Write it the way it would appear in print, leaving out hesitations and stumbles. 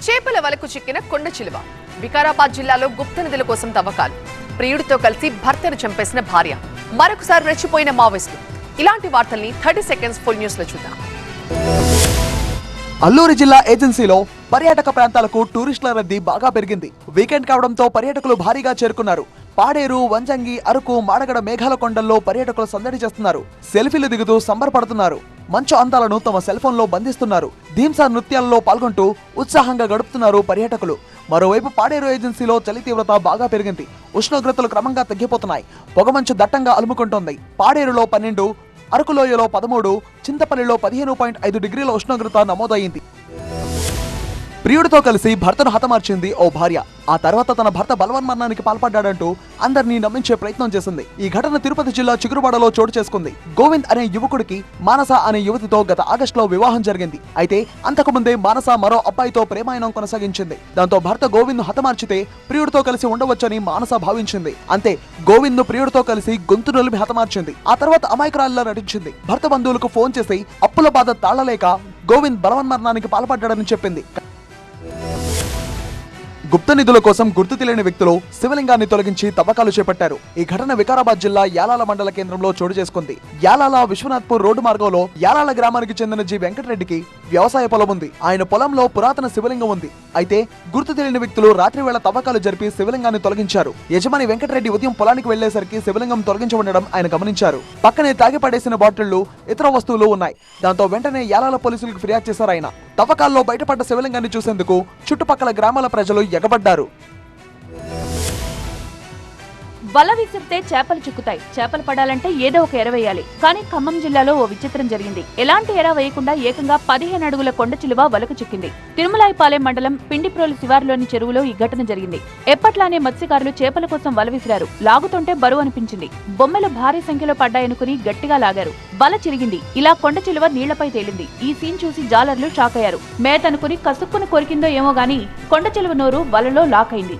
చేపల వలకు చిక్కిన కొండ చిలువ. వికారాబాద్ జిల్లాలో గుప్త నిధుల కోసం తవ్వకాలు. ప్రియుడితో కలిసి భర్తను చంపేసిన భార్య. మరొకసారి రెచ్చిపోయిన మావోయిస్టులు. ఇలాంటి వార్తల్ని 30 సెకండ్స్ ఫుల్ న్యూస్ లో చూద్దాం. అల్లూరి జిల్లా ఏజెన్సీలో పర్యాటక ప్రాంతాలకు టూరిస్టుల రద్దీ బాగా పెరిగింది. వీకెండ్ కావడంతో పర్యాటకులు భారీగా చేరుకున్నారు. పాడేరు, వంజంగి, అరకు, మాడగడ, మేఘాల కొండల్లో పర్యాటకులు సందడి చేస్తున్నారు. సెల్ఫీలు దిగుతూ సంబరపడుతున్నారు. మంచు అందాలను తమ సెల్ ఫోన్ లో బంధిస్తున్నారు. ధీంసా నృత్యాలలో పాల్గొంటూ ఉత్సాహంగా గడుపుతున్నారు పర్యాటకులు. మరోవైపు పాడేరు ఏజెన్సీలో చలి తీవ్రత బాగా పెరిగింది. ఉష్ణోగ్రతలు క్రమంగా తగ్గిపోతున్నాయి. పొగమంచు దట్టంగా అలుముకుంటోంది. పాడేరులో 12, అరకులోయలో 13, చింతపల్లిలో 15.5 డిగ్రీల ఉష్ణోగ్రత నమోదైంది. ప్రియుడితో కలిసి భర్తను హతమార్చింది ఓ భార్య. ఆ తర్వాత తన భర్త బలవన్మరణానికి పాల్పడ్డాడంటూ అందరినీ నమ్మించే ప్రయత్నం చేసింది. ఈ ఘటన తిరుపతి జిల్లా చిగురువాడలో చోటు చేసుకుంది. గోవింద్ అనే యువకుడికి మానస అనే యువతితో గత ఆగస్టులో వివాహం జరిగింది. అయితే అంతకుముందే మానస మరో అబ్బాయితో ప్రేమాయణం కొనసాగించింది. దాంతో భర్త గోవింద్ ను హతమార్చితే ప్రియుడితో కలిసి ఉండవచ్చని మానస భావించింది. అంతే, గోవింద్ ను ప్రియుడితో కలిసి గొంతు నొలిమి హతమార్చింది. ఆ తర్వాత అమాయకురాలిలా నటించింది. భర్త బంధువులకు ఫోన్ చేసి అప్పుల బాధ తాళలేక గోవింద్ బలవన్మరణానికి పాల్పడ్డాడని చెప్పింది. గుప్త నిధుల కోసం గుర్తు తెలియని వ్యక్తులు శివలింగాన్ని తొలగించి తవ్వకాలు చేపట్టారు. ఈ ఘటన వికారాబాద్ జిల్లా యాలాల మండల కేంద్రంలో చోటు చేసుకుంది. యాలాల విశ్వనాథ్పూర్ రోడ్డు మార్గంలో యాలాల గ్రామానికి చెందిన జి వెంకటరెడ్డికి వ్యవసాయ పొలం ఉంది. ఆయన పొలంలో పురాతన శివలింగం ఉంది. అయితే గుర్తు తెలియని వ్యక్తులు రాత్రి వేళ తవ్వకాలు జరిపి శివలింగాన్ని తొలగించారు. యజమాని వెంకటరెడ్డి ఉదయం పొలానికి వెళ్లేసరికి శివలింగం తొలగించి ఉండడం ఆయన గమనించారు. పక్కనే తాగి పడేసిన బాటిళ్లు, ఇతర వస్తువులు ఉన్నాయి. దాంతో వెంటనే యాలాల పోలీసులకు ఫిర్యాదు చేశారు ఆయన. తవ్వకాల్లో బయటపడ్డ శివలింగాన్ని చూసేందుకు చుట్టుపక్కల గ్రామాల ప్రజలు ఎగబడ్డారు. వల విసిరితే చేపలు చిక్కుతాయి. చేపలు పడాలంటే ఏదో ఒక ఎర వేయాలి. కానీ ఖమ్మం జిల్లాలో ఓ విచిత్రం జరిగింది. ఎలాంటి ఎర వేయకుండా ఏకంగా 15 అడుగుల కొండ చిలువ వలకు చిక్కింది. తిరుమలాయిపాలెం మండలం పిండిప్రోలు శివారులోని చెరువులో ఈ ఘటన జరిగింది. ఎప్పట్లానే మత్స్యకారులు చేపల కోసం వల విసిరారు. లాగుతుంటే బరువు అనిపించింది. బొమ్మలు భారీ సంఖ్యలో పడ్డాయనుకుని గట్టిగా లాగారు. వల చిరిగింది. ఇలా కొండ చిలువ నీళ్లపై తేలింది. ఈ సీన్ చూసి జాలర్లు షాక్ అయ్యారు. మేతనుకుని కసుక్కుని కొరికిందో ఏమో గానీ కొండ చిలువ నోరు వలలో లాక్ అయింది.